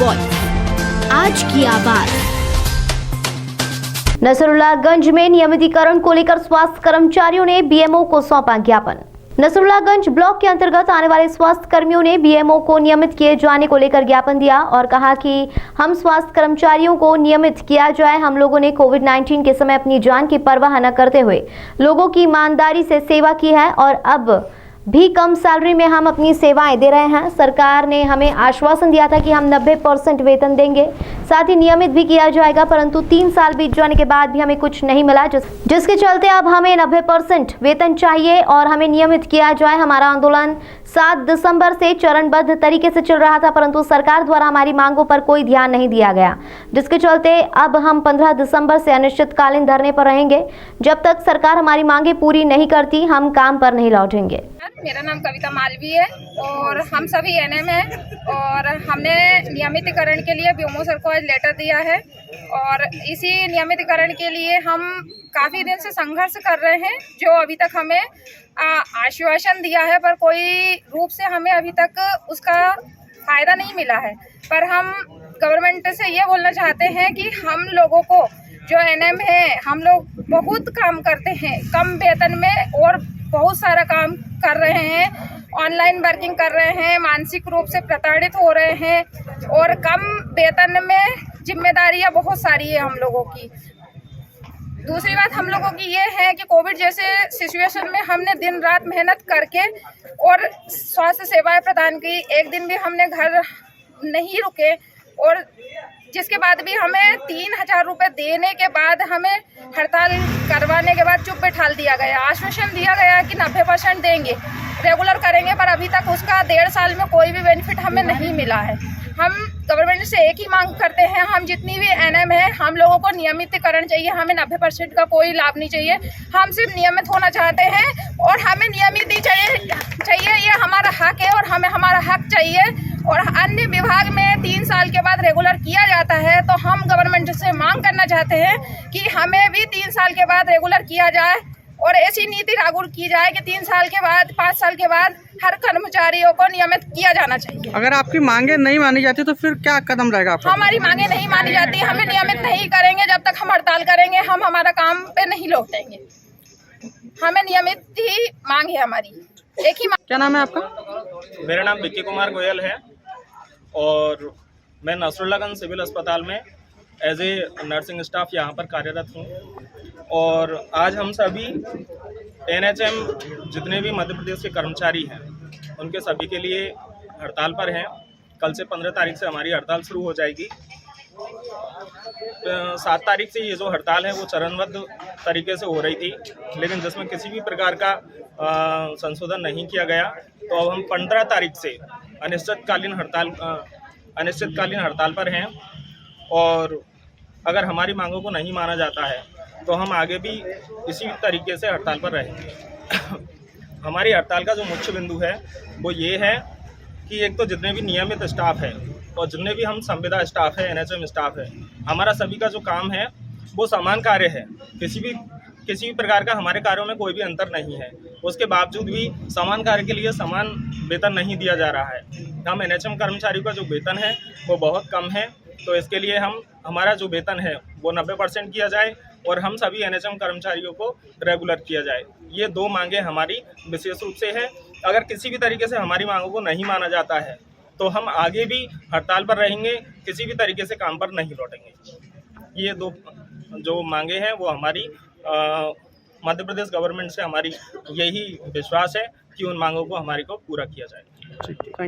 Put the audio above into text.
Voice, आज की आवाज। नसरुल्लाहगंज में नियमितीकरण को लेकर स्वास्थ्य कर्मचारियों ने बीएमओ को सौंपा ज्ञापन। नसरुल्लाहगंज ब्लॉक के अंतर्गत आने वाले स्वास्थ्य कर्मियों ने बीएमओ को नियमित किए जाने को लेकर ज्ञापन दिया और कहा कि हम स्वास्थ्य कर्मचारियों को नियमित किया जाए। हम लोगों ने कोविड-19 के समय अपनी जान की परवाह न करते हुए लोगों की ईमानदारी से सेवा की है और अब भी कम सैलरी में हम अपनी सेवाएं दे रहे हैं। सरकार ने हमें आश्वासन दिया था कि हम 90% वेतन देंगे, साथ ही नियमित भी किया जाएगा, परंतु 3 साल बीत जाने के बाद भी हमें कुछ नहीं मिला, जिसके चलते अब हमें 90% वेतन चाहिए और हमें नियमित किया जाए। हमारा आंदोलन 7 दिसंबर से चरणबद्ध तरीके से चल रहा था, परंतु सरकार द्वारा हमारी मांगों पर कोई ध्यान नहीं दिया गया, जिसके चलते अब हम 15 दिसंबर से अनिश्चितकालीन धरने पर रहेंगे। जब तक सरकार हमारी मांगे पूरी नहीं करती, हम काम पर नहीं लौटेंगे। मेरा नाम कविता मालवी है और हम सभी एनएम हैं और हमने नियमितीकरण के लिए बीएमओ सर को आज लेटर दिया है और इसी नियमितीकरण के लिए हम काफ़ी दिन से संघर्ष कर रहे हैं, जो अभी तक हमें आश्वासन दिया है पर कोई रूप से हमें अभी तक उसका फ़ायदा नहीं मिला है। पर हम गवर्नमेंट से ये बोलना चाहते हैं कि हम लोगों को जो एनएम है, हम लोग बहुत काम करते हैं कम वेतन में और बहुत सारा काम कर रहे हैं, ऑनलाइन वर्किंग कर रहे हैं, मानसिक रूप से प्रताड़ित हो रहे हैं और कम वेतन में जिम्मेदारियां बहुत सारी है हम लोगों की। दूसरी बात हम लोगों की ये है कि कोविड जैसे सिचुएशन में हमने दिन रात मेहनत करके और स्वास्थ्य सेवाएं प्रदान की, एक दिन भी हमने घर नहीं रुके और जिसके बाद भी हमें 3000 रुपये देने के बाद हमें हड़ताल करवाने के बाद चुप बैठा दिया गया। आश्वासन दिया गया कि 90% देंगे, रेगुलर करेंगे, पर अभी तक उसका 1.5 साल में कोई भी बेनिफिट हमें नहीं मिला है। हम गवर्नमेंट से एक ही मांग करते हैं, हम जितनी भी एनएम है हम लोगों को नियमितीकरण चाहिए, हमें 90% का कोई लाभ नहीं चाहिए। हम सिर्फ नियमित होना चाहते हैं और हमें नियमित ही चाहिए, ये हमारा हक है और हमें हमारा हक चाहिए। और अन्य विभाग में 3 साल के बाद रेगुलर किया जाता है, तो हम गवर्नमेंट से मांग करना चाहते हैं कि हमें भी 3 साल के बाद रेगुलर किया जाए और ऐसी नीति लागू की जाए कि 3 साल के बाद 5 साल के बाद हर कर्मचारियों को नियमित किया जाना चाहिए। अगर आपकी मांगे नहीं मानी जाती तो फिर क्या कदम रहेगा आपका? हमारी मांगे नहीं मानी जाती, हमें नियमित नहीं करेंगे, जब तक हम हड़ताल करेंगे हम हमारा काम पे नहीं लौटेंगे। हमें नियमित ही मांग है हमारी, एक ही मांग। क्या नाम है आपका? मेरा नाम विक्की कुमार गोयल है और मैं नसरुल्लाहगंज सिविल अस्पताल में एज ए नर्सिंग स्टाफ यहाँ पर कार्यरत हूँ। और आज हम सभी एनएचएम जितने भी मध्य प्रदेश के कर्मचारी हैं उनके सभी के लिए हड़ताल पर हैं। कल से 15 तारीख से हमारी हड़ताल शुरू हो जाएगी। 7 तारीख से ये जो हड़ताल है वो चरणबद्ध तरीके से हो रही थी, लेकिन जिसमें किसी भी प्रकार का संशोधन नहीं किया गया। तो अब हम 15 तारीख से अनिश्चितकालीन हड़ताल पर हैं और अगर हमारी मांगों को नहीं माना जाता है तो हम आगे भी इसी तरीके से हड़ताल पर रहेंगे। हमारी हड़ताल का जो मुख्य बिंदु है वो ये है कि एक तो जितने भी नियमित स्टाफ है और जितने भी हम संविदा स्टाफ है, एनएचएम स्टाफ है, हमारा सभी का जो काम है वो समान कार्य है। किसी भी प्रकार का हमारे कार्यों में कोई भी अंतर नहीं है। उसके बावजूद भी समान कार्य के लिए समान वेतन नहीं दिया जा रहा है। हम एनएचएम कर्मचारियों का जो वेतन है वो बहुत कम है, तो इसके लिए हमारा जो वेतन है वो 90% किया जाए और हम सभी एनएचएम कर्मचारियों को रेगुलर किया जाए। ये 2 मांगे हमारी विशेष रूप से है। अगर किसी भी तरीके से हमारी मांगों को नहीं माना जाता है तो हम आगे भी हड़ताल पर रहेंगे, किसी भी तरीके से काम पर नहीं लौटेंगे। ये 2 जो मांगे हैं वो हमारी मध्य प्रदेश गवर्नमेंट से हमारी यही विश्वास है कि उन मांगों को हमारी को पूरा किया जाए।